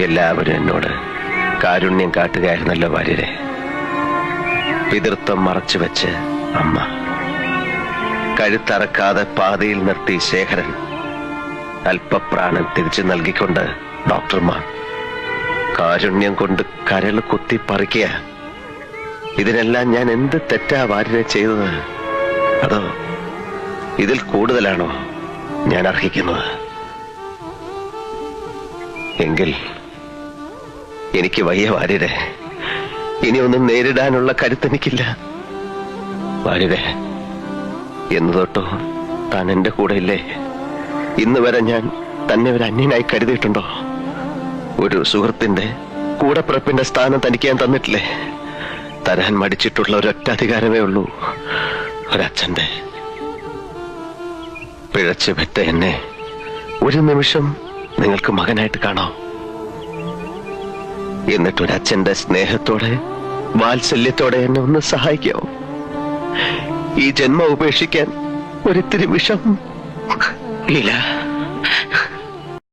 എല്ലാവരും എന്നോട് കാരുണ്യം കാട്ടുകയായിരുന്നല്ലോ വാര്യരെ. പിതൃത്വം മറച്ചു വെച്ച് അമ്മ, കഴുത്തറക്കാതെ പാതയിൽ നിർത്തി ശേഖരൻ, അല്പപ്രാണൻ തിരിച്ചു നൽകിക്കൊണ്ട് ഡോക്ടർമാർ, കാരുണ്യം കൊണ്ട് കരൾ കുത്തി പറിക്കുക. ഇതിനെല്ലാം ഞാൻ എന്ത് തെറ്റാ വാര്യരെ ചെയ്തത്? അതോ ഇതിൽ കൂടുതലാണോ ഞാൻ അർഹിക്കുന്നത്? എങ്കിൽ എനിക്ക് വയ്യ വാര്യരെ, ഇനി ഒന്നും നേരിടാനുള്ള കരുത്തെനിക്കില്ല. വാര്യരെ, എന്ന് തൊട്ടോ താൻ എന്റെ കൂടെ ഇല്ലേ? ഇന്ന് വരെ ഞാൻ തന്നെ ഒരു അന്യനായി കരുതിയിട്ടുണ്ടോ? ഒരു സുഹൃത്തിന്റെ കൂടപ്പിറപ്പിന്റെ സ്ഥാനം തനിക്ക് ഞാൻ തന്നിട്ടില്ലേ? തരാൻ മടിച്ചിട്ടുള്ള ഒരൊറ്റ അധികാരമേ ഉള്ളൂ, ഒരച്ഛന്റെ. പിഴച്ചു പെറ്റ എന്നെ ഒരു നിമിഷം നിങ്ങൾക്ക് മകനായിട്ട് കാണാം. എന്നിട്ടൊരച്ഛന്റെ സ്നേഹത്തോടെ വാത്സല്യത്തോടെ എന്നെ ഒന്ന് സഹായിക്കാവോ? ഈ ജന്മം ഉപേക്ഷിക്കാൻ ഒരിത്തിരി വിഷം. ലീല,